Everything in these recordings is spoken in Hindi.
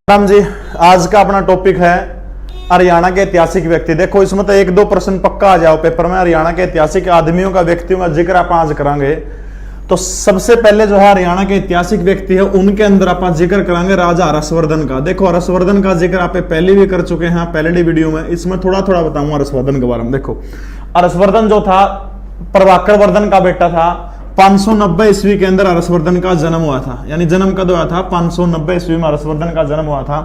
राम जी, आज का अपना टॉपिक है हरियाणा के ऐतिहासिक व्यक्ति। देखो इसमें तो एक दो प्रश्न पक्का आ जाओ पेपर में। हरियाणा के ऐतिहासिक आदमियों का, व्यक्तियों का जिक्र आप आज करांगे। तो सबसे पहले जो है हरियाणा के ऐतिहासिक व्यक्ति है, उनके अंदर आप जिक्र करांगे राजा हर्षवर्धन का। देखो हर्षवर्धन का जिक्र आप पहले भी कर चुके हैं पहले वीडियो में, इसमें थोड़ा थोड़ा बताऊंगा हर्षवर्धन के बारे में। देखो हर्षवर्धन जो था प्रभाकर वर्धन का बेटा था। 590 ईस्वी के अंदर हर्षवर्धन का जन्म हुआ था, यानी जन्म कब हुआ था? 590 ईस्वी में हर्षवर्धन का जन्म हुआ था।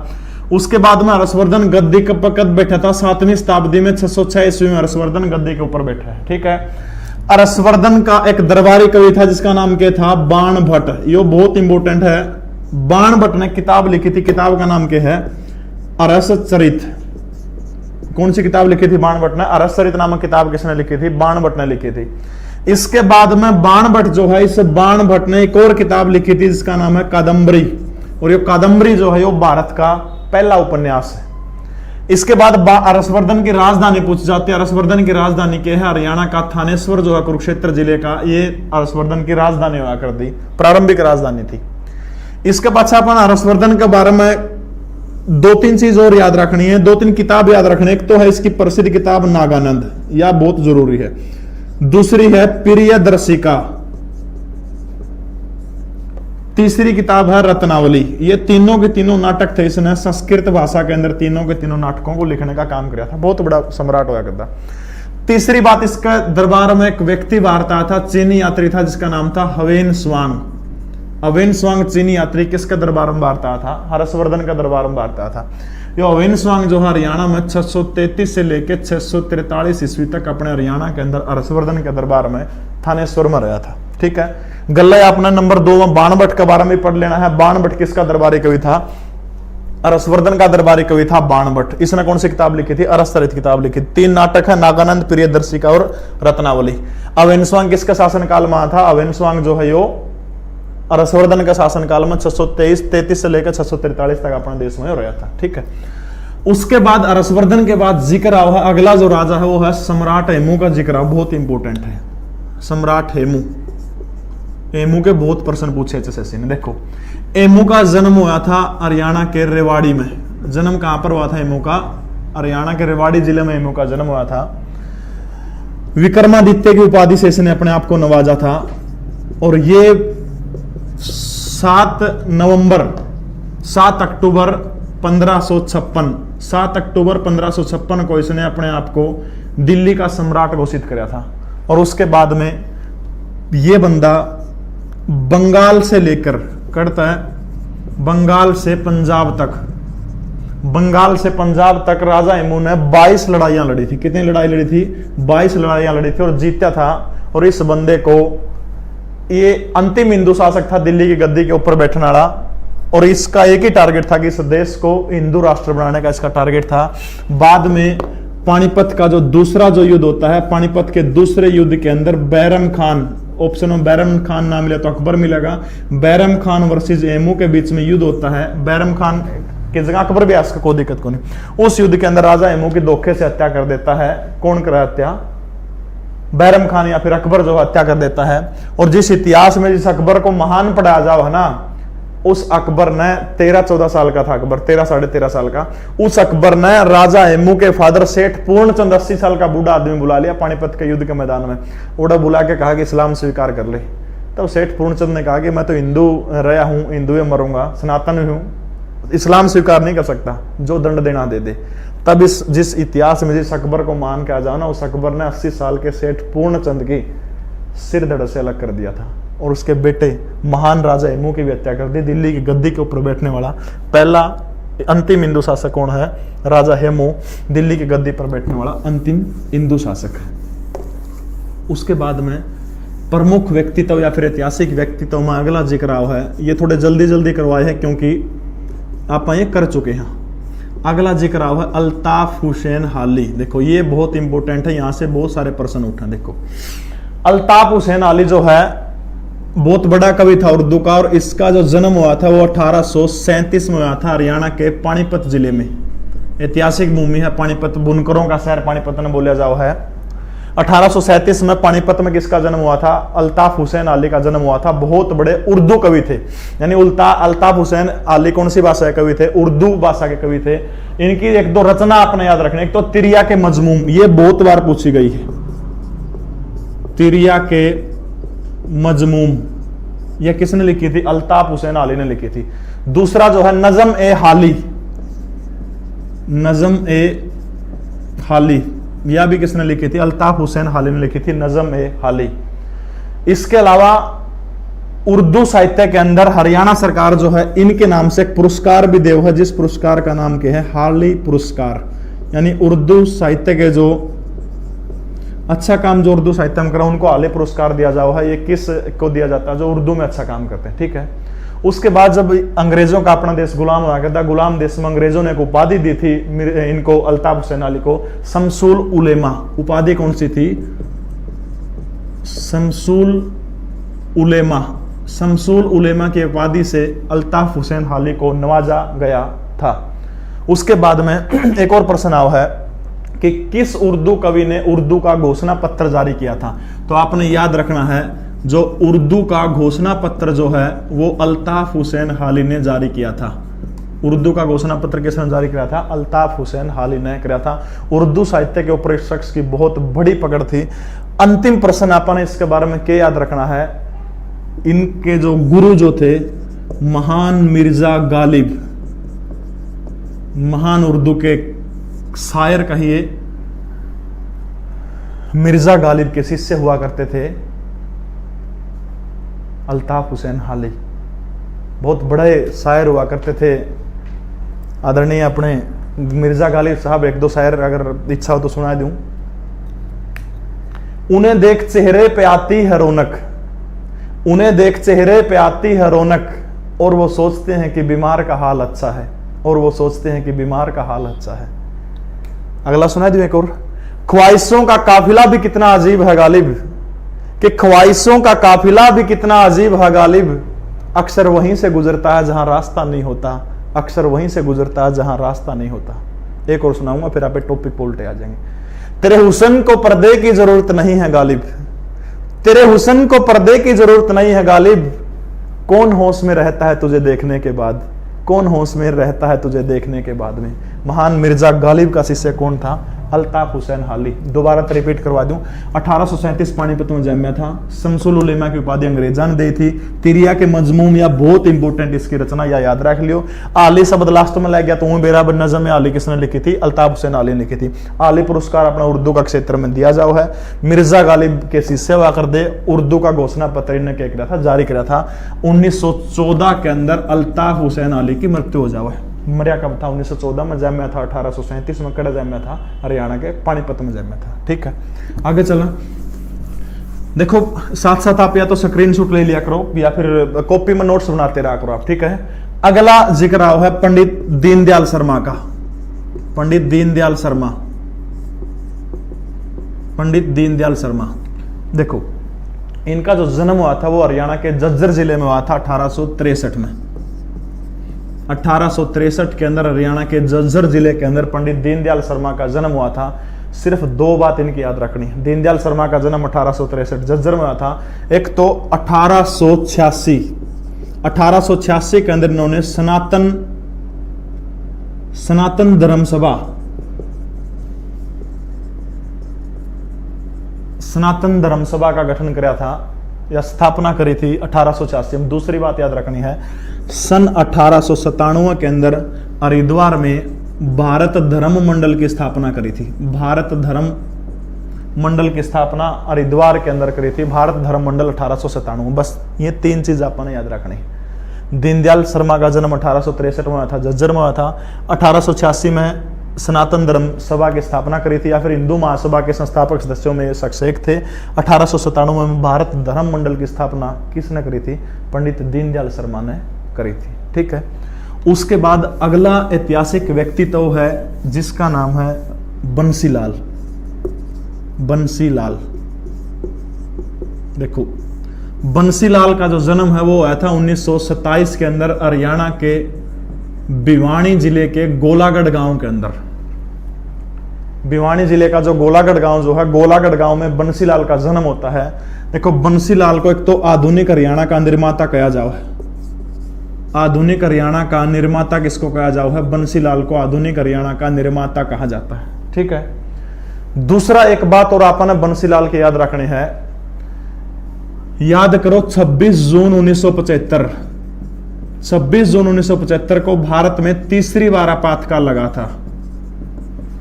उसके बाद में हर्षवर्धन गद्दी कब बैठा था? 7वीं शताब्दी में 606 ईस्वी में हर्षवर्धन गद्दी के ऊपर बैठा है। ठीक है। हर्षवर्धन का एक दरबारी कवि था जिसका नाम क्या था? बाण भट्ट। ये बहुत इंपॉर्टेंट है। बाण भट्ट ने किताब लिखी थी, किताब का नाम क्या है? अरसचरित। कौन सी किताब लिखी थी बाण भट्ट ने? अरसचरित नामक किताब किसने लिखी थी? बाण भट्ट ने लिखी थी। इसके बाद में बाण भट्ट जो है, इस बाण भट्ट ने एक और किताब लिखी थी जिसका नाम है कादम्बरी। और ये कादम्बरी जो है वो भारत का पहला उपन्यास है। इसके बाद हर्षवर्धन की राजधानी पूछ जाती है। हर्षवर्धन की राजधानी क्या है? हरियाणा का थानेश्वर जो है कुरुक्षेत्र जिले का, ये हर्षवर्धन की राजधानी हुआ करती, प्रारंभिक राजधानी थी। इसके पाछा अपन हर्षवर्धन के बारे में दो तीन चीज और याद रखनी है, दो तीन किताब याद रखनी है। एक तो है इसकी प्रसिद्ध किताब नागानंद, यह बहुत जरूरी है। दूसरी है प्रियदर्शिका। तीसरी किताब है रत्नावली। ये तीनों के तीनों नाटक थे। इसने संस्कृत भाषा के अंदर तीनों के तीनों नाटकों को लिखने का काम किया था। बहुत बड़ा सम्राट हुआ करता। तीसरी बात, इसका दरबार में एक व्यक्ति बाहर आया था, चीनी यात्री था जिसका नाम था हवेन स्वांग। हवेन स्वांग चीनी यात्री किसके दरबार में बाहर आया था? हर्षवर्धन का दरबार में बाहर आया था। ये हवेन स्वांग जो हरियाणा में 633 से लेकर 643 ईस्वी तक अपने हरियाणा के अंदर हर्षवर्धन के दरबार में थानेश्वर में रहा था। ठीक है। गल्ला अपना नंबर 2 में बाण भट्ट के बारे में पढ़ लेना है। बाण भट्ट किसका दरबारी कवि था? हर्षवर्धन का दरबारी कवि था बाण भट्ट। इसने कौन सी किताब लिखी थी? अरसचरित किताब लिखी। 3 नाटक है, नागानंद, प्रियदर्शिका और रत्नावली। हवेन स्वांग किसके शासनकाल में था? हवेन स्वांग जो है यो हर्षवर्धन का शासनकाल में 633 से लेकर 643 तक अपने देश में रहा था। ठीक है। उसके बाद हर्षवर्धन के बाद जिक्र हुआ है, अगला जो राजा है वो है सम्राट हेमू का जिक्र। बहुत इंपॉर्टेंट है सम्राट हेमू। हेमू के बहुत प्रश्न पूछे एचएसएससी ने। देखो हेमू का जन्म हुआ था हरियाणा के रेवाड़ी में। जन्म कहां पर हुआ था हेमू का? हरियाणा के रेवाड़ी जिले में हेमू का जन्म हुआ था। विक्रमादित्य की उपाधि से इसने अपने आप को नवाजा था। और ये 7 अक्टूबर 1556 को इसने अपने आप को दिल्ली का सम्राट घोषित किया था। और उसके बाद में ये बंदा बंगाल से लेकर करता है बंगाल से पंजाब तक राजा हेमू ने 22 लड़ाइयां लड़ी थी। कितनी लड़ाई लड़ी थी? 22 लड़ाइयां लड़ी थी और जीता था। और इस बंदे को ये अंतिम हिंदू शासक था दिल्ली की गद्दी के ऊपर बैठने वाला। और इसका एक ही टारगेट था कि इस देश को हिंदू राष्ट्र बनाने का इसका टारगेट था। बाद में पानीपत का जो दूसरा जो युद्ध होता है, पानीपत के दूसरे युद्ध के अंदर बैरम खान, ऑप्शन में बैरम खान ना मिले तो अकबर मिलेगा। बैरम खान वर्सेस हेमू के बीच में युद्ध होता है। बैरम खान की जगह अकबर भी इसका कोई दिक्कत को नहीं। उस युद्ध के अंदर राजा हेमू की धोखे से हत्या कर देता है। कौन करा हत्या? बैरम खान या फिर अकबर जो हत्या कर देता है। और जिस इतिहास में जिस अकबर को महान पढ़ाया जाओ है ना, उस अकबर ने 13-14 साल का था अकबर, 13 साढ़े 13 साल का। उस अकबर ने राजा हेमू के फादर सेठ पूर्णचंद 80 साल का बूढ़ा आदमी बुला लिया पानीपत के युद्ध के मैदान में। उड़ा बुला के कहा कि इस्लाम स्वीकार कर ले। तब सेठ पूर्णचंद ने कहा कि मैं तो हिंदू रहा हूं, हिंदू में मरूंगा, सनातन हूं, इस्लाम स्वीकार नहीं कर सकता, जो दंड देना दे दे। तब जिस इतिहास में जिस अकबर को मान के आ जाओ ना, उस अकबर ने 80 साल के सेठ पूर्णचंद की सिर धड़ से अलग कर दिया था। और उसके बेटे महान राजा हेमू की भी हत्या कर दी। दिल्ली की गद्दी के ऊपर बैठने वाला पहला अंतिम हिंदू शासक कौन है? राजा हेमू, दिल्ली की गद्दी पर बैठने वाला अंतिम हिंदू शासक है। उसके बाद में प्रमुख व्यक्तित्व या फिर ऐतिहासिक व्यक्तित्व में अगला जिक्र हुआ है। ये थोड़े जल्दी करवाए हैं क्योंकि आप ये कर चुके हैं। अगला जिक्र हुआ है अल्ताफ हुसैन हाली। देखो ये बहुत इंपॉर्टेंट है, यहां से बहुत सारे प्रश्न उठे। देखो अल्ताफ हुसैन हाली जो है बहुत बड़ा कवि था उर्दू का। और इसका जो जन्म हुआ था वो 1837 में हुआ था हरियाणा के पानीपत जिले में। ऐतिहासिक भूमि है पानीपत, बुनकरों का शहर पानीपत ने बोला जाओ है। 1837 में पानीपत में किसका जन्म हुआ था? अल्ताफ हुसैन अली का जन्म हुआ था। बहुत बड़े उर्दू कवि थे, यानी अल्ताफ हुसैन अली कौन सी भाषा के कवि थे? उर्दू भाषा के कवि थे। इनकी एक दो रचना आपने याद रखनी, एक तो तिरिया के मजमूम, ये बहुत बार पूछी गई है। तिरिया के मजमूम ये किसने लिखी थी? अल्ताफ हुसैन अली ने लिखी थी। दूसरा जो है नज़म ए हाली, नज़म ए हाली, यह भी किसने लिखी थी? अल्ताफ हुसैन हाली ने लिखी थी नज़म ए हाली। इसके अलावा उर्दू साहित्य के अंदर हरियाणा सरकार जो है इनके नाम से एक पुरस्कार भी देव है, जिस पुरस्कार का नाम क्या है? हाली पुरस्कार। यानी उर्दू साहित्य के जो अच्छा काम जो उर्दू साहित्य में करा उनको हाली पुरस्कार दिया जाओ है। ये किस को दिया जाता है? जो उर्दू में अच्छा काम करते हैं, ठीक है। उसके बाद जब अंग्रेजों का अपना देश गुलाम हुआ करता, गुलाम देश में अंग्रेजों ने एक उपाधि दी थी इनको, अल्ताफ हुसैन अली को, शमसुल उलेमा। उपाधि कौन सी थी? शमसुल उलेमा। शमसुल उलेमा की उपाधि से अल्ताफ हुसैन अली को नवाजा गया था। उसके बाद में एक और प्रश्न आया है कि किस उर्दू कवि ने उर्दू का घोषणा पत्र जारी किया था? तो आपने याद रखना है, जो उर्दू का घोषणा पत्र जो है वो अल्ताफ हुसैन अली ने जारी किया था। उर्दू का घोषणा पत्र किसने जारी किया था? अल्ताफ हुसैन अली ने किया था। उर्दू साहित्य के ऊपर इस शख्स की बहुत बड़ी पकड़ थी। अंतिम प्रश्न आपने इसके बारे में क्या याद रखना है? इनके जो गुरु जो थे महान मिर्जा गालिब, महान उर्दू के शायर कहिए, मिर्जा गालिब के शिष्य हुआ करते थे अल्ताफ हुसैन अली। बहुत बड़े शायर हुआ करते थे आदरणीय अपने मिर्जा गालिब साहब। एक दो शायर अगर इच्छा हो तो सुना दूं। उन्हें देख चेहरे पे आती है रौनक, उन्हें देख चेहरे पे आती है रौनक, और वो सोचते हैं कि बीमार का हाल अच्छा है, और वो सोचते हैं कि बीमार का हाल अच्छा है। अगला सुना दूं एक और। ख्वाहिशों का काफिला भी कितना अजीब है गालिब, कि ख्वाहिशों का काफिला भी कितना अजीब है गालिब, अक्सर वहीं से गुजरता है जहां रास्ता नहीं होता, अक्सर वहीं से गुजरता है जहां रास्ता नहीं होता। एक और सुनाऊंगा फिर आप टॉपिक पोल्टे आ जाएंगे। तेरे हुस्न को पर्दे की जरूरत नहीं है गालिब, तेरे हुस्न को पर्दे की जरूरत नहीं है गालिब, कौन होश में रहता है तुझे देखने के बाद, कौन होश में रहता है तुझे देखने के बाद में। महान मिर्जा गालिब का शिष्य कौन था? अल्ताफ हुसैन अली। दोबारा रिपीट करवा दूं, 1837 पानीपत में जन्मा था। शमसुल उलेमा की उपाधि अंग्रेजा ने दी थी। तिरिया के मजमूम या बहुत इंपोर्टेंट इसकी रचना या याद रख लियो। आली शब्द लास्ट में लग गया तो बेराबर नज़म आली किसने लिखी थी? अल्ताफ हुसैन अली ने लिखी थी। आली पुरस्कार अपना उर्दू का क्षेत्र में दिया जाओ है। मिर्जा गालिब के शिष्य हुआ कर दे। उर्दू का घोषणा पत्र इन्हें क्या किया था? जारी किया था। 1914 के अंदर अल्ताफ हुसैन अली की मृत्यु हो जाओ है। मरिया कब था? 1914 में जन्मा था। 1837 में कड़ा जन्मा था? हरियाणा के पानीपत में जन्मा था। ठीक है, आगे चलना। देखो साथ साथ आप या तो स्क्रीनशॉट ले लिया करो या फिर कॉपी में नोट्स बनाते रहा करो आप। ठीक है, अगला जिक्र आओ है पंडित दीनदयाल शर्मा का। पंडित दीनदयाल शर्मा, पंडित दीनदयाल शर्मा। देखो इनका जो जन्म हुआ था वो हरियाणा के झज्जर जिले में हुआ था 1863 में। 1863 के अंदर हरियाणा के झज्जर जिले के अंदर पंडित दीनदयाल शर्मा का जन्म हुआ था। सिर्फ दो बात इनकी याद रखनी है। दीनदयाल शर्मा का जन्म 1863 झज्जर में हुआ था। एक तो 1886 के अंदर इन्होंने सनातन धर्म सभा, सनातन धर्म सभा का गठन किया था या स्थापना करी थी 1886 में। दूसरी बात याद रखनी है, सन 1897 के अंदर हरिद्वार में भारत धर्म मंडल की स्थापना करी थी। भारत धर्म मंडल की स्थापना हरिद्वार के अंदर करी थी। भारत धर्म मंडल 1897। बस ये तीन चीज आपने याद रखनी है। दीनदयाल शर्मा का जन्म 1863 में हुआ था, झज्जर में हुआ था। 1886 में सनातन धर्म सभा की स्थापना करी थी या फिर हिंदू महासभा के संस्थापक सदस्यों में शख्स एक थे। 1897 में भारत धर्म मंडल की स्थापना किसने करी थी? पंडित दीनदयाल शर्मा ने करी थी। ठीक है, उसके बाद अगला ऐतिहासिक व्यक्तित्व है जिसका नाम है बंसीलाल। बंसीलाल, देखो बंसीलाल का जो जन्म है वो आया था 1927 के अंदर हरियाणा के भिवानी जिले के गोलागढ़ गांव के अंदर। भिवानी जिले का जो गोलागढ़ गांव जो है, गोलागढ़ गांव में बंसीलाल का जन्म होता है। देखो बंसीलाल को एक तो आधुनिक हरियाणा का निर्माता कहा जाओ है, आधुनिक हरियाणा का निर्माता किसको कहा जाओ है, बंसीलाल को आधुनिक हरियाणा का निर्माता कहा जाता है। ठीक है, दूसरा एक बात और आपने बंसीलाल के याद रखनी है, याद करो 26 जून 1975, 26 जून 1975 को भारत में तीसरी बार आपातकाल लगा था,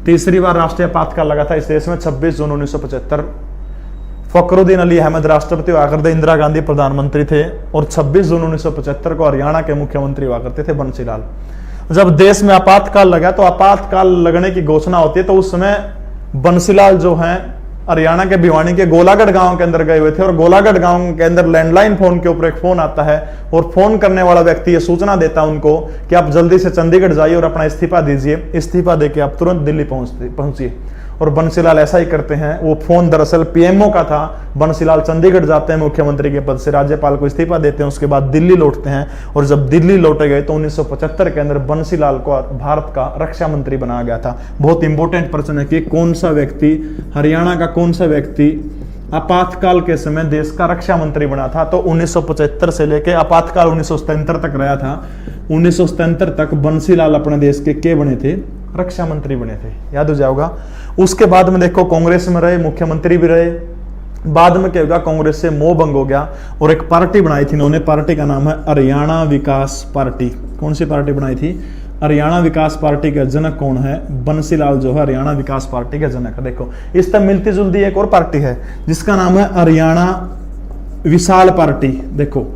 तीसरी बार राष्ट्रीय आपातकाल लगा था इस देश में 26 जून 1975। फखरुद्दीन अली अहमद राष्ट्रपति हुआ करते, इंदिरा गांधी प्रधानमंत्री थे, और 26 जून 1975 को हरियाणा के मुख्यमंत्री हुआ करते थे बंसीलाल। जब देश में आपातकाल लगा तो आपातकाल लगने की घोषणा होती है, तो उस समय बंसीलाल जो हैं हरियाणा के भिवानी के गोलागढ़ गांव के अंदर गए हुए थे, और गोलागढ़ गांव के अंदर लैंडलाइन फोन के ऊपर एक फोन आता है, और फोन करने वाला व्यक्ति ये सूचना देता है उनको कि आप जल्दी से चंडीगढ़ जाइए और अपना इस्तीफा दीजिए, इस्तीफा देके आप तुरंत दिल्ली पहुंचिए। और बंसीलाल ऐसा ही करते हैं। वो फोन दरअसल पीएमओ का था। बंसीलाल चंडीगढ़ जाते हैं मुख्यमंत्री के पद से, राज्यपाल को इस्तीफा देते हैं, उसके बाद दिल्ली लौटते हैं, और जब दिल्ली लौटे गए तो 1975 के अंदर बंसीलाल को भारत का रक्षा मंत्री बनाया गया था। बहुत इंपॉर्टेंट प्रश्न है कि कौन सा व्यक्ति, हरियाणा का कौन सा व्यक्ति आपातकाल के समय देश का रक्षा मंत्री बना था? तो 1975 से लेकर आपातकाल 1977 तक रहा था। 1977 तक बंसीलाल अपने देश के बने थे? रक्षा मंत्री बने थे, याद हो जाएगा। उसके बाद में देखो कांग्रेस में रहे, मुख्यमंत्री भी रहे। बाद में क्या होगा, कांग्रेस से मोह भंग हो गया और एक पार्टी बनाई थी इन्होंने, पार्टी का नाम है हरियाणा विकास पार्टी। कौन सी पार्टी बनाई थी? हरियाणा विकास पार्टी का जनक कौन है? बंसीलाल जो है हरियाणा विकास पार्टी का जनक है। देखो इस तरह मिलती जुलती एक और पार्टी है जिसका नाम है हरियाणा विशाल पार्टी। देखो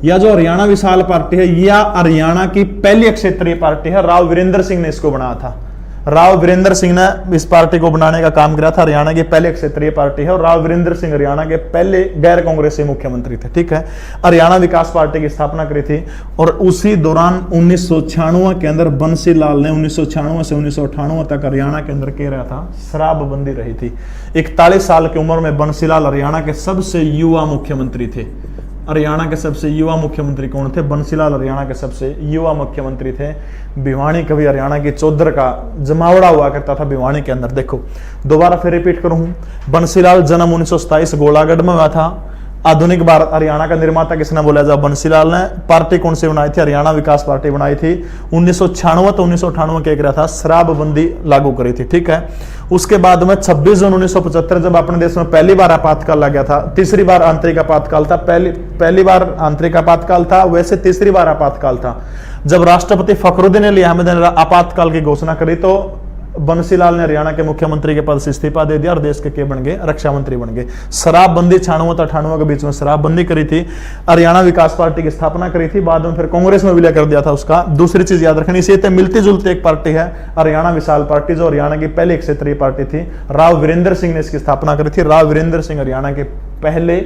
यह जो हरियाणा विशाल पार्टी है यह हरियाणा की पहली क्षेत्रीय पार्टी है। राव वीरेंद्र सिंह ने इसको बनाया था। राव वीरेंद्र सिंह ने इस पार्टी को बनाने का काम किया था। हरियाणा की पहले क्षेत्रीय पार्टी है और राव वीरेंद्र सिंह हरियाणा के पहले गैर कांग्रेसी मुख्यमंत्री थे। ठीक है, हरियाणा विकास पार्टी की स्थापना करी थी और उसी दौरान 1996 के अंदर बंसीलाल ने 1996 से 1998 तक हरियाणा के अंदर कह रहा था शराबबंदी रही थी। 41 साल की उम्र में बंसीलाल हरियाणा के सबसे युवा मुख्यमंत्री थे। हरियाणा के सबसे युवा मुख्यमंत्री कौन थे? बंसीलाल हरियाणा के सबसे युवा मुख्यमंत्री थे। भिवानी कभी हरियाणा की चौधर का जमावड़ा हुआ करता था भिवानी के अंदर। देखो दोबारा फिर रिपीट करूं, बंसीलाल जन्म 1927 गोलागढ़ में हुआ था। आधुनिक भारत हरियाणा का निर्माता किसने बोला जाए? बंसीलाल ने। पार्टी कौन सी बनाई थी? हरियाणा विकास पार्टी बनाई थी। 1996 तो 1998 क्या करा था? शराबबंदी लागू करी थी। ठीक है, उसके बाद में 26 जून 1975 जब अपने देश में पहली बार आपातकाल लग गया था, तीसरी बार आंतरिक आपातकाल था। पहली बार आंतरिक आपातकाल था, वैसे तीसरी बार आपातकाल था। जब राष्ट्रपति फखरुद्दीन अली अहमद ने आपातकाल की घोषणा करी तो बंसीलाल ने हरियाणा के मुख्यमंत्री के पद से इस्तीफा दे दिया और देश के बन गए? रक्षा मंत्री बन गए। शराबबंदी 96 से 98 के बीच में शराबबंदी करी थी। हरियाणा विकास पार्टी की स्थापना करी थी, बाद में फिर कांग्रेस में विलय कर दिया था उसका। दूसरी चीज याद रखनी, इसी मिलती जुलती एक पार्टी है हरियाणा विशाल पार्टी, जो हरियाणा की पहली क्षेत्रीय पार्टी थी। राव वीरेंद्र सिंह ने इसकी स्थापना करी थी। राव वीरेंद्र सिंह हरियाणा के पहले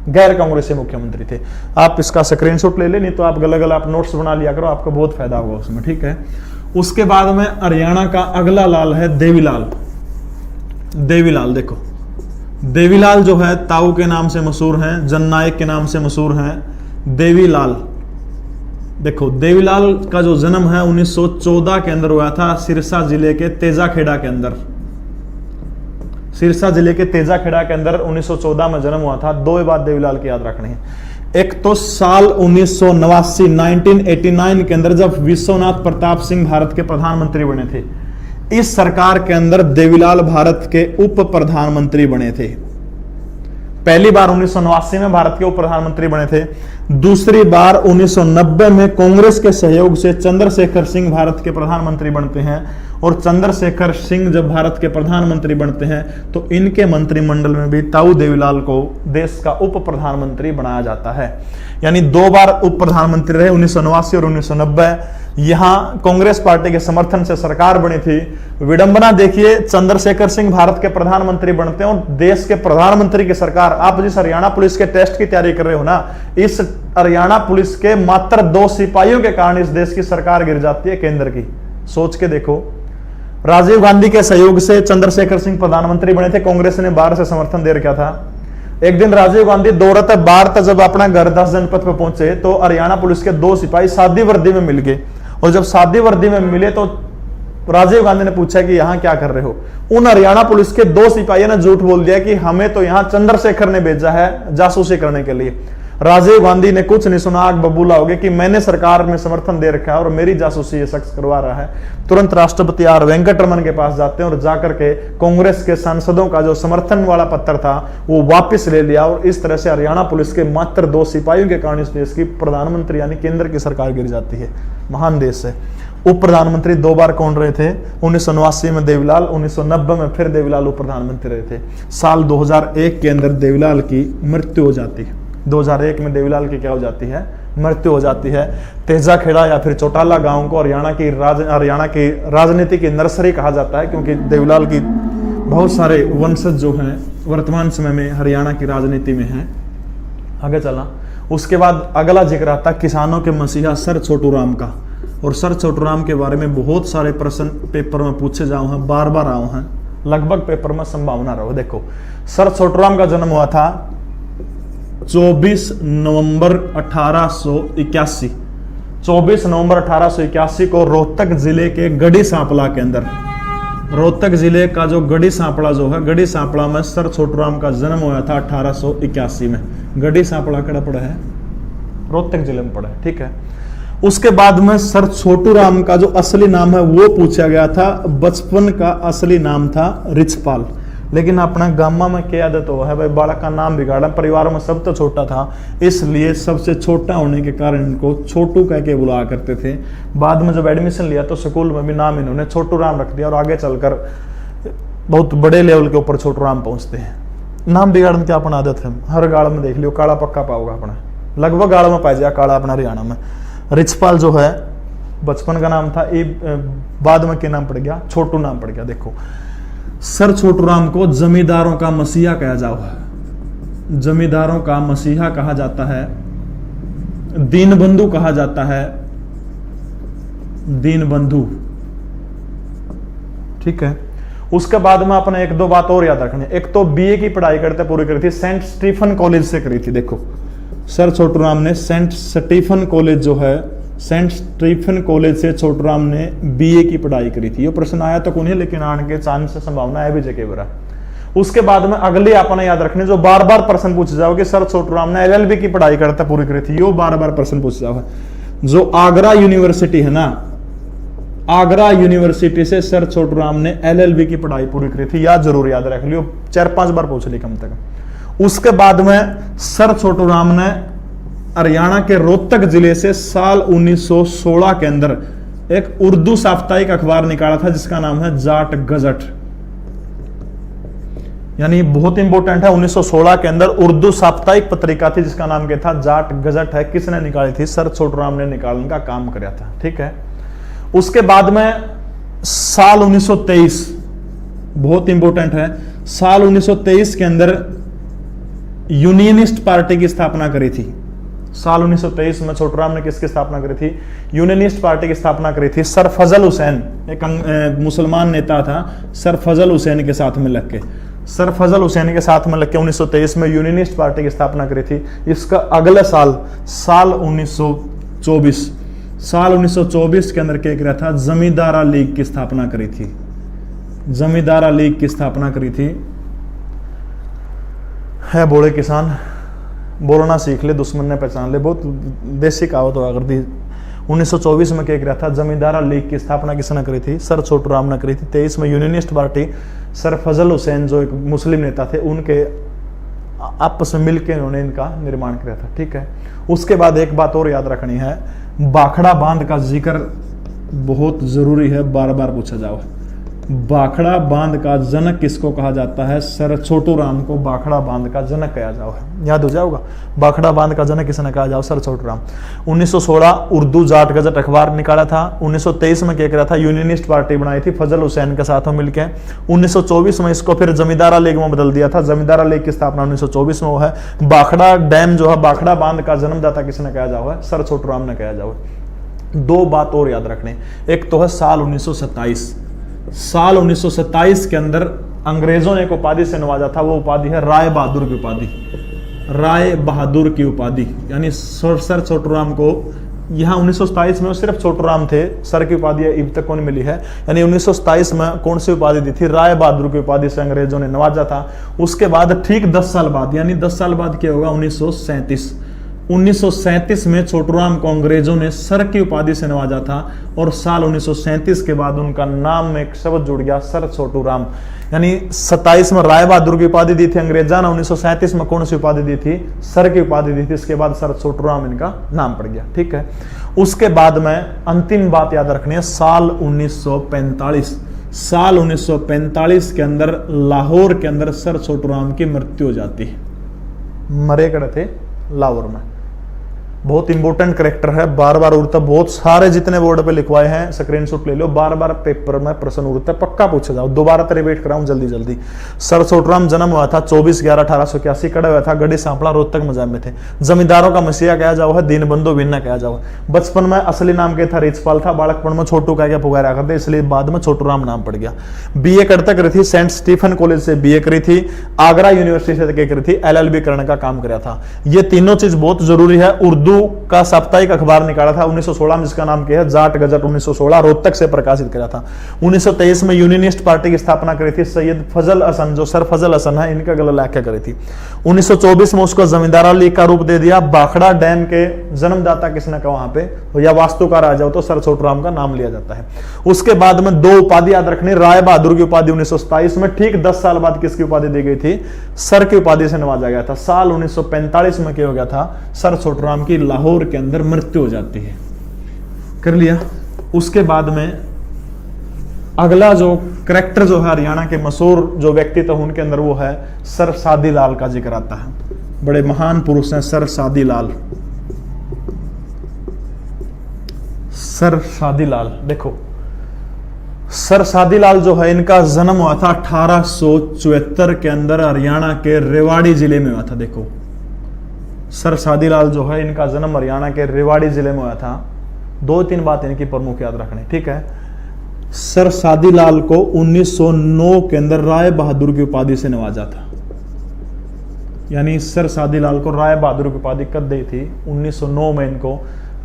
गैर कांग्रेसी मुख्यमंत्री थे। आप इसका स्क्रीनशॉट ले ले, नहीं तो आप गलत आप नोट्स बना लिया करो, आपको बहुत फायदा होगा उसमें। ठीक है, उसके बाद में हरियाणा का अगला लाल है देवीलाल। देवीलाल देखो, देवीलाल जो है ताऊ के नाम से मशहूर हैं, जननायक के नाम से मशहूर हैं। देवीलाल देखो, देवीलाल का जो जन्म है 1914 के अंदर हुआ था, सिरसा जिले के तेजाखेड़ा के अंदर। सिरसा जिले के तेजाखेड़ा के अंदर 1914 में जन्म हुआ था। दो बात देवीलाल की याद रखनी है। एक तो साल 1989 के अंदर जब विश्वनाथ प्रताप सिंह भारत के प्रधानमंत्री बने थे, इस सरकार के अंदर देवीलाल भारत के उप प्रधानमंत्री बने थे। पहली बार 1989 में भारत के उप प्रधानमंत्री बने थे। दूसरी बार 1990 में कांग्रेस के सहयोग से चंद्रशेखर सिंह भारत के प्रधानमंत्री बनते हैं, और चंद्रशेखर सिंह जब भारत के प्रधानमंत्री बनते हैं तो इनके मंत्रिमंडल में भी ताऊ देवीलाल को देश का उप प्रधानमंत्री बनाया जाता है। यानी दो बार उप प्रधानमंत्री रहे, 1989 और 1990। यहां कांग्रेस पार्टी के समर्थन से सरकार बनी थी। विडंबना देखिए, चंद्रशेखर सिंह भारत के प्रधानमंत्री बनते हैं और देश के प्रधानमंत्री की सरकार। आप जिस हरियाणा पुलिस के टेस्ट की तैयारी कर रहे हो ना, इस हरियाणा पुलिस के मात्र 2 सिपाहियों के कारण इस देश की सरकार गिर जाती है केंद्र की। सोच के देखो, राजीव गांधी के सहयोग से चंद्रशेखर सिंह प्रधानमंत्री बने थे, कांग्रेस ने बाहर से समर्थन दे रखा था। एक दिन राजीव गांधी दौड़ते भारत जब अपना घर 10 जनपद पर पहुंचे तो हरियाणा पुलिस के 2 सिपाही सादी वर्दी में मिल गए, और जब सादी वर्दी में मिले तो राजीव गांधी ने पूछा कि यहां क्या कर रहे हो। उन हरियाणा पुलिस के 2 सिपाहियों ने झूठ बोल दिया कि हमें तो यहां चंद्रशेखर ने भेजा है जासूसी करने के लिए। राजीव गांधी ने कुछ नहीं सुना, आग बबूला हो गया कि मैंने सरकार में समर्थन दे रखा है और मेरी जासूसी ये शख्स करवा रहा है। तुरंत राष्ट्रपति आर वेंकटरमन के पास जाते हैं और जाकर के कांग्रेस के सांसदों का जो समर्थन वाला पत्र था वो वापस ले लिया। और इस तरह से हरियाणा पुलिस के मात्र 2 सिपाहियों के कारण इस देश की प्रधानमंत्री यानी केंद्र की सरकार गिर जाती है। महान देश है। उप प्रधानमंत्री 2 बार कौन रहे थे? 1989 में देवीलाल, 1990 में फिर देवीलाल उप प्रधानमंत्री रहे थे। साल 2001 के अंदर देवीलाल की मृत्यु हो जाती है। 2001 में देवीलाल की क्या हो जाती है? मृत्यु हो जाती है। तेजाखेड़ा या फिर चौटाला गांव को हरियाणा की राजनीति की नर्सरी कहा जाता है, क्योंकि देवीलाल की बहुत सारे वंशज जो हैं वर्तमान समय में हरियाणा की राजनीति में हैं। आगे चला, उसके बाद अगला जिक्र आता किसानों के मसीहा सर छोटू राम का। और सर छोटू राम के बारे में बहुत सारे प्रश्न पेपर में पूछे जाओ हैं, बार बार आओ हैं, लगभग पेपर में संभावना रहो। देखो, सर छोटू राम का जन्म हुआ था 24 नवंबर 1881। 24 नवंबर 1881 को रोहतक जिले के गढ़ी सांपला के अंदर, रोहतक जिले का जो गढ़ी सांपला जो है, गढ़ी सांपला में सर छोटू राम का जन्म हुआ था 1881 में। गढ़ी सांपला कड़ा पड़ा है? रोहतक जिले में पड़ा है, ठीक है। उसके बाद में सर छोटू राम का जो असली नाम है वो पूछा गया था। बचपन का असली नाम था रिछपाल, लेकिन अपना गामा में क्या आदत हो है भाई, बालक का नाम बिगाड़ा। परिवार में सब तो छोटा था, इसलिए सबसे छोटा होने के कारण इनको छोटू कह के बुलाया करते थे। बाद में जब एडमिशन लिया तो स्कूल में भी नाम इन्होंने छोटू राम रख दिया और आगे चलकर बहुत बड़े लेवल के ऊपर छोटू राम पहुंचते हैं। नाम बिगाड़ने की अपना आदत है, हर गाड़ में देख लियो काला पक्का पाओगा अपना, लगभग गाड़ में पाया जाए काला अपना हरियाणा में। रिछपाल जो है बचपन का नाम था, ये बाद में क्या नाम पड़ गया? छोटू नाम पड़ गया। देखो, सर छोटू राम को जमींदारों का मसीहा कहा जाओ है, जमींदारों का मसीहा कहा जाता है, दीनबंधु कहा जाता है, दीनबंधु, ठीक है। उसके बाद में अपने 1-2 बात और याद रखनी। एक तो बीए की पढ़ाई करते पूरी करी थी, सेंट स्टीफन कॉलेज से करी थी। देखो, सर छोटू राम ने सेंट स्टीफन कॉलेज जो है, सेंट स्टीफन कॉलेज से छोटू राम ने बीए की पढ़ाई करी थी। ये प्रश्न आया तो नहीं, लेकिन आने के चांस से संभावना है भी जगह बरा। उसके बाद में अगले आपने याद रखने जो बार बार प्रश्न पूछ जाओ कि सर छोटू राम ने एलएलबी की पढ़ाई करते पूरी करी थी, यो बार बार प्रश्न पूछ जाओ। जो आगरा यूनिवर्सिटी है ना, आगरा यूनिवर्सिटी से सर छोटू राम ने एलएलबी की पढ़ाई पूरी करी थी, या जरूर याद रख लियो, 4-5 बार पूछ ली कम तक। उसके बाद में सर छोटू राम ने हरियाणा के रोहतक जिले से साल 1916 के अंदर एक उर्दू साप्ताहिक अखबार निकाला था जिसका नाम है जाट गजट, यानी बहुत इंपॉर्टेंट है। 1916 के अंदर उर्दू साप्ताहिक पत्रिका थी जिसका नाम क्या था? जाट गजट है। किसने निकाली थी? सर छोटू राम ने निकालने का काम किया था, ठीक है। उसके बाद में साल 1923 बहुत इंपॉर्टेंट है। साल 1923 के अंदर यूनियनिस्ट पार्टी की स्थापना करी थी। साल 1923 में छोटू राम ने किसकी स्थापना करी थी? यूनियनिस्ट पार्टी की स्थापना करी थी। सर फजल हुसैन, एक मुसलमान नेता था, सर फजल हुसैन के साथ में लग के, सर फजल हुसैन के साथ में लग के 1923 में यूनियनिस्ट पार्टी की स्थापना करी थी। इसका अगले साल 1924, साल 1924 के अंदर क्या किया था? जमींदारा लीग की स्थापना करी थी। जमींदारा लीग की स्थापना करी थी। है बोले किसान, बोलना सीख ले, दुश्मन ने पहचान ले, बहुत देसी कहावत हुआ करती। 1924 में क्या किया था? जमींदारा लीग की स्थापना किसने करी थी? सर छोटू राम ने करी थी। 23 में यूनियनिस्ट पार्टी, सर फजल हुसैन जो एक मुस्लिम नेता थे, उनके आपस में मिलकर उन्होंने इनका निर्माण किया था, ठीक है। उसके बाद एक बात और याद रखनी है, भाखड़ा बांध का जिक्र बहुत जरूरी है, बार बार पूछा जाओ। भाखड़ा बांध का जनक किसको कहा जाता है? सर छोटू राम को भाखड़ा बांध का जनक कहा जाओ है, याद हो जाओगा। भाखड़ा बांध का जनक किसने कहा जाओ? सर छोटू राम। 1916 उर्दू जाट गजट अखबार निकाला था। 1923 में क्या करा था? यूनियनिस्ट पार्टी बनाई थी फजल हुसैन के साथ में मिलकर। 1924 में इसको फिर जमींदारा लीग में बदल दिया था। जमींदारा लीग की स्थापना 1924 में वो है। भाखड़ा डैम जो है, भाखड़ा बांध का जन्मदाता किसने कहा जाओ है? सर छोटू राम ने कहा जाओ। 2 बात और याद रखने, एक तो है साल 1927। साल 1927 के अंदर अंग्रेजों ने एक उपाधि से नवाजा था, वो उपाधि है राय बहादुर की उपाधि। राय बहादुर की उपाधि, यानी सर छोटू राम को यहाँ 1927 में वो सिर्फ छोटूराम थे, सर की उपाधि अब तक कौन मिली है। यानी 1927 में कौन सी उपाधि दी थी, राय बहादुर की उपाधि से अंग्रेजों ने नवाजा था। उसके बाद ठीक 10 साल बाद, यानी 10 साल बाद क्या होगा, 1937 में छोटूराम को अंग्रेजों ने सर की उपाधि से नवाजा था, और साल 1937 के बाद उनका नाम में एक शब्द जुड़ गया, सर छोटूराम। यानी 27 में राय बहादुर की उपाधि दी थी अंग्रेजा ने, 1937 में कौन सी उपाधि दी थी, सर की उपाधि दी थी। इसके बाद सर छोटूराम इनका नाम पड़ गया, ठीक है। उसके बाद में अंतिम बात याद रखनी है, साल 1945 के अंदर लाहौर के अंदर सर छोटूराम की मृत्यु हो जाती है। मरे कड़े थे लाहौर में। बहुत इंपॉर्टेंट कैरेक्टर है, बार बार उड़ता, बहुत सारे जितने बोर्ड पे लिखवाए हैं स्क्रीनशॉट ले लो, बार बार पेपर में प्रश्न उड़ता है, पक्का पूछा जाओ। दोबारा रिपीट कराऊं जल्दी जल्दी। सर छोटूराम जन्म हुआ था 24/11/1881, कड़ा हुआ था गढ़ी सांपला रोहतक मजाब में थे। जमींदारों का मसीहा कहा जाओ है, दीनबंधु भिन्ना कहा जाओ। बचपन में असली नाम क्या था, रिचपाल था, बालकपन में छोटू कह के पुकारा करते, इसलिए बाद में छोटूराम नाम पड़ गया। बीए करता करी थी, सेंट स्टीफन कॉलेज से बीए करी थी, आगरा यूनिवर्सिटी से करी थी, LLB करने का काम कराया था। ये तीनों चीज बहुत जरूरी है। उर्दू का साप्ताहिक अखबार निकाला था 1916 में, जिसका नाम क्या है जाट गजट, 1916 रोहतक से प्रकाशित किया था। 1923 में यूनियनिस्ट पार्टी की स्थापना करी थी सैयद फजल हसन, जो सर फजल हसन है, इनका गला व्याख्या करी थी। 1924 में उसको जमींदारा लीग का रूप दे दिया। भाखड़ा डैम के जन्मदाता किसने कहा वहां पे, या वास्तुकार आ जाओ तो सर छोटूराम का नाम लिया जाता है। उसके बाद में 2 उपाधि याद रखनी, राय बहादुर की उपाधि 1927 में, ठीक 10 साल बाद किसकी उपाधि दी गई थी, सर की उपाधि से नवाजा गया था। साल 1945 में क्या हो गया था, सर छोटूराम की लाहौर के अंदर मृत्यु हो जाती है। कर लिया। उसके बाद में अगला जो करैक्टर जो है हरियाणा के मशहूर जो व्यक्तित्व उनके अंदर, वो है सर सादी लाल का जिक्र आता है। बड़े महान पुरुष हैं सर सादी लाल। सर सादी लाल, देखो सर सादी लाल जो है, इनका जन्म हुआ था 1874 के अंदर हरियाणा के रेवाड़ी जिले में हुआ था। देखो सर सादी लाल जो है, इनका जन्म हरियाणा के रेवाड़ी जिले में हुआ था। 2-3 बात इनकी प्रमुख याद रखनी, ठीक है। सर सादी लाल को 1909 के अंदर राय बहादुर की उपाधि से नवाजा था। यानी सर सादी लाल को राय बहादुर की उपाधि कब दी थी, 1909 में इनको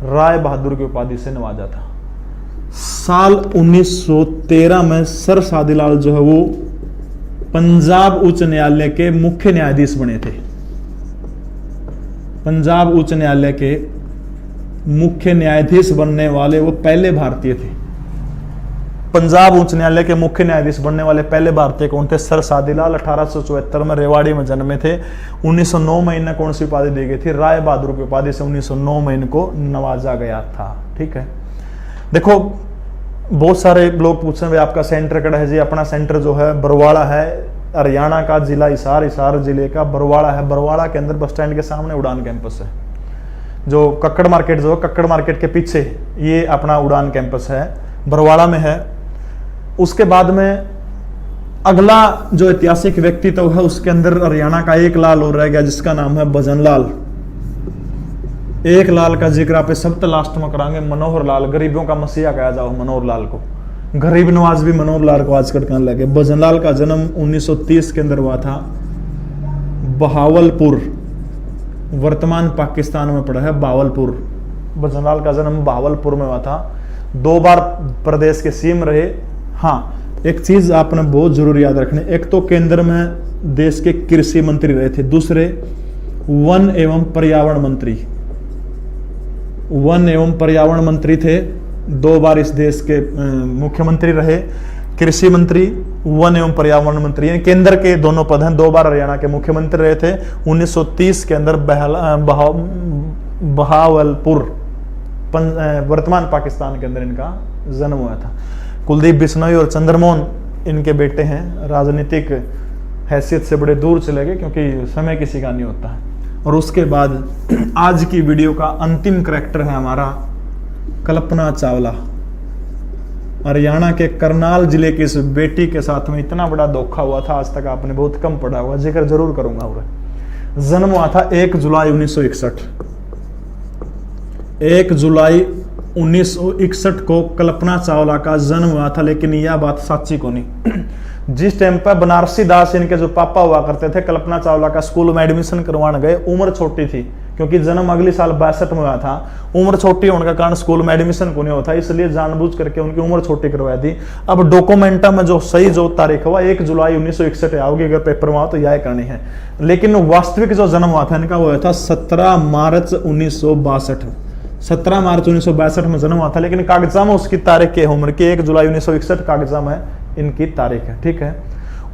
राय बहादुर की उपाधि से नवाजा था। साल 1913 में सर सादी लाल जो है वो पंजाब उच्च न्यायालय के मुख्य न्यायाधीश बने थे। पंजाब उच्च न्यायालय के मुख्य न्यायाधीश बनने वाले वो पहले भारतीय थे। पंजाब उच्च न्यायालय के मुख्य न्यायाधीश बनने वाले पहले भारतीय कौन थे, सर सादी लाल। 1874 में रेवाड़ी में जन्मे थे। 1909 में इन्हें कौन सी उपाधि दी गई थी, राय बहादुर की उपाधि से 1909 में इनको नवाजा गया था, ठीक है। देखो बहुत सारे लोग पूछ रहे हैं आपका सेंटर कड़ा है जी। अपना सेंटर जो है बरवाड़ा है, हरियाणा का जिला हिसार, हिसार जिले का बरवाड़ा है। बरवाड़ा के अंदर बस स्टैंड के सामने उड़ान कैंपस है। जो कक्कड़ मार्केट जो है, कक्कड़ मार्केट के पीछे ये अपना उड़ान कैंपस है, बरवाड़ा में है। उसके बाद में अगला जो ऐतिहासिक व्यक्तित्व है उसके अंदर हरियाणा का एक लाल और रह गया, जिसका नाम है भजन लाल। एक लाल का जिक्र आप सबसे लास्ट में करांगे, मनोहर लाल। गरीबों का मसीहा कहा जाओ मनोहर लाल को, गरीब नवाज भी मनोहर लाल को आजकल कहने लगे। भजन लाल का जन्म 1930 के अंदर हुआ था बहावलपुर, वर्तमान पाकिस्तान में पड़ा है बहावलपुर। भजन लाल का जन्म बहावलपुर में हुआ था। 2 बार प्रदेश के सीएम रहे। हाँ, एक चीज आपने बहुत जरूरी याद रखनी, एक तो केंद्र में देश के कृषि मंत्री रहे थे, दूसरे वन एवं पर्यावरण मंत्री। वन एवं पर्यावरण मंत्री थे। 2 बार इस देश के मुख्यमंत्री रहे, कृषि मंत्री, वन एवं पर्यावरण मंत्री, केंद्र के दोनों पद हैं। 2 बार हरियाणा के मुख्यमंत्री रहे थे। 1930 के अंदर बहावलपुर वर्तमान पाकिस्तान के अंदर इनका जन्म हुआ था। कुलदीप बिश्नोई और चंद्रमोहन इनके बेटे हैं। राजनीतिक हैसियत से बड़े दूर चले गए क्योंकि समय किसी का नहीं होता है। और उसके बाद आज की वीडियो का अंतिम करैक्टर है हमारा कल्पना चावला। हरियाणा के करनाल जिले की इस बेटी के साथ में इतना बड़ा धोखा हुआ था, आज तक आपने बहुत कम पढ़ा हुआ, जिक्र जरूर करूंगा। और जन्म हुआ था 1 जुलाई 1961। 1 जुलाई 1961 को कल्पना चावला का जन्म हुआ था, लेकिन यह बात सच्ची को नहीं। जिस टाइम पर बनारसी दास इनके जो पापा हुआ करते थे, कल्पना चावला का स्कूल में एडमिशन करवाने गए, उम्र छोटी थी, क्योंकि जन्म अगले साल 62 में हुआ था। उम्र छोटी होने का कारण स्कूल में एडमिशन को नहीं होता, इसलिए जानबूझ करके उनकी उम्र छोटी करवाई थी। अब डॉक्यूमेंटा में जो सही जो तारीख हुआ 1 जुलाई 1961 आओगी, अगर पेपर में आओ तो यह करनी है। लेकिन वास्तविक जो जन्म हुआ था इनका वो हुआ था 17 मार्च 1962। 17 मार्च 1962 में जन्म हुआ था, लेकिन कागजा में उसकी तारीख के उम्र की 1 जुलाई 1961 कागजा में इनकी तारीख है। ठीक है।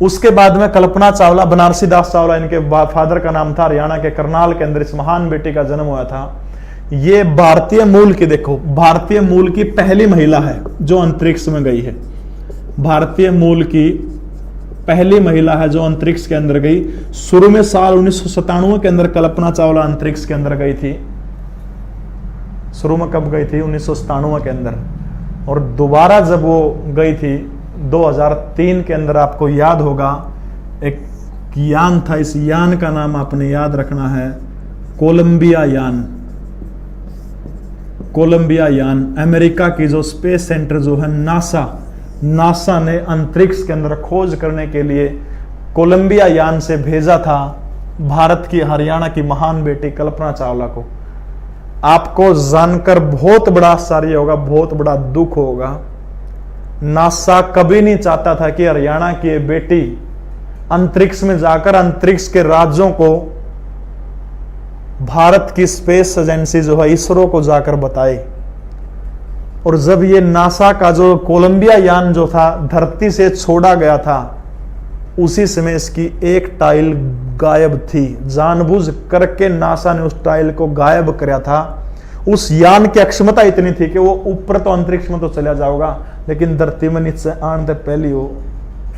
उसके बाद में कल्पना चावला, बनारसी दास चावला इनके फादर का नाम था, हरियाणा के करनाल के अंदर इस महान बेटी का जन्म हुआ था। ये भारतीय मूल की, देखो भारतीय मूल की पहली महिला है जो अंतरिक्ष में गई है। भारतीय मूल की पहली महिला है जो अंतरिक्ष के अंदर गई। शुरू में साल 1997 के अंदर कल्पना चावला अंतरिक्ष के अंदर गई थी। शुरू में कब गई थी? 1997 के अंदर। और दोबारा जब वो गई थी 2003 के अंदर, आपको याद होगा एक यान था, इस यान का नाम आपने याद रखना है, कोलंबिया यान। कोलंबिया यान अमेरिका की जो स्पेस सेंटर जो है नासा ने अंतरिक्ष के अंदर खोज करने के लिए कोलंबिया यान से भेजा था भारत की, हरियाणा की महान बेटी कल्पना चावला को। आपको जानकर बहुत बड़ा आश्चर्य होगा, बहुत बड़ा दुख होगा। नासा कभी नहीं चाहता था कि हरियाणा की ये बेटी अंतरिक्ष में जाकर अंतरिक्ष के राज्यों को भारत की स्पेस एजेंसी जो है इसरो को जाकर बताए। और जब ये नासा का जो कोलंबिया यान जो था धरती से छोड़ा गया था, उसी समय इसकी एक टाइल गायब थी। जानबूझ करके नासा ने उस टाइल को गायब किया था। उस यान की अक्षमता इतनी थी कि वो ऊपर तो अंतरिक्ष में तो चला जाएगा, लेकिन धरती में नीचे आने से पहले वो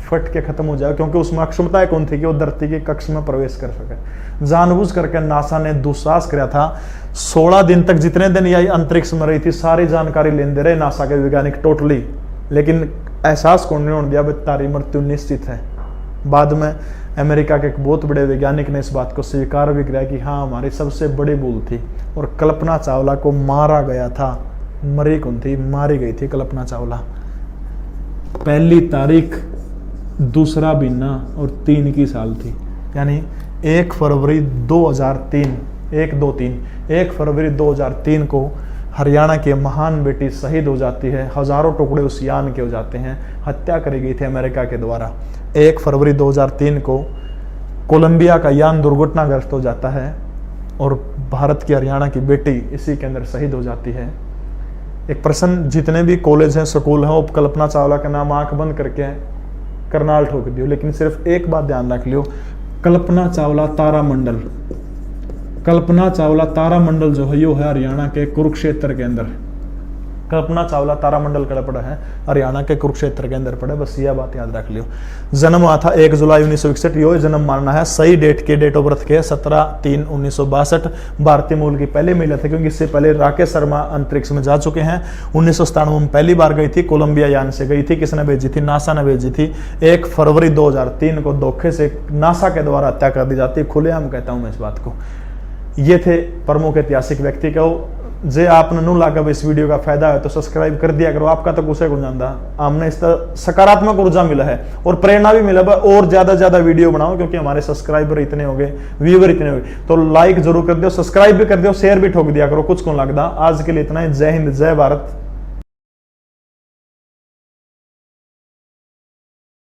फट के खत्म हो जाएगा, क्योंकि उसमें अक्षमता कौन थी कि वो धरती की कक्ष में प्रवेश कर सके। जानबूझ करके नासा ने दुस्साहस किया था। 16 दिन तक, जितने दिन यह अंतरिक्ष में रही थी, सारी जानकारी लेते रहे नासा के वैज्ञानिक टोटली, लेकिन एहसास कौन नहीं होने दिया तारी मृत्यु निश्चित है। बाद में अमेरिका के एक बहुत बड़े वैज्ञानिक ने इस बात को स्वीकार भी किया कि हाँ हमारी सबसे बड़ी भूल थी, और कल्पना चावला को मारा गया था। मरी कौन थी? मारी गई थी कल्पना चावला। पहली तारीख 2 महीना और 3 की साल थी, यानी 1 फरवरी 2003 1 फरवरी 2003 को हरियाणा की महान बेटी शहीद हो जाती है। हजारों टुकड़े उस यान के हो जाते हैं। हत्या करी गई थी अमेरिका के द्वारा। 1 फरवरी 2003 को कोलंबिया का यान दुर्घटनाग्रस्त हो जाता है और भारत की हरियाणा की बेटी इसी के अंदर शहीद हो जाती है। एक प्रश्न, जितने भी कॉलेज हैं, स्कूल हैं, वो कल्पना चावला का नाम आंख बंद करके करनाल ठोक दियो, लेकिन सिर्फ एक बात ध्यान रख लियो, कल्पना चावला तारामंडल, कल्पना चावला तारामंडल जो है यो है हरियाणा के कुरुक्षेत्र के अंदर। कल्पना चावला तारामंडल कड़ा पड़ा है, हरियाणा के कुरुक्षेत्र के अंदर पड़ा है। बस यह बात याद रख लियो। जन्म हुआ था 1 जुलाई 1961, यो जन्म मानना है। सही डेट के डेट ऑफ बर्थ के 17/3/1962। भारतीय मूल की पहली महिला थी, क्योंकि इससे पहले राकेश शर्मा अंतरिक्ष में जा चुके हैं। 1997 में पहली बार गई थी, कोलंबिया यान से गई थी। किसने भेजी थी? नासा ने भेजी थी। 1 फरवरी 2003 को धोखे से नासा के द्वारा हत्या कर दी जाती है। खुलेआम कहता हूं मैं इस बात को। ये थे प्रमुख ऐतिहासिक व्यक्ति को। जे आपने नु लागा इस वीडियो का फायदा है तो सब्सक्राइब कर दिया करो। आपका तो कुछ को जानता, हमने इस सकारात्मक ऊर्जा मिला है और प्रेरणा भी मिला है और ज्यादा वीडियो बनाओ, क्योंकि हमारे सब्सक्राइबर इतने हो गए, व्यूवर इतने हो गए। तो लाइक जरूर कर दो, सब्सक्राइब भी कर दो, शेयर भी ठोक दिया करो, कुछ को लगता। आज के लिए इतना ही। जय हिंद, जय भारत।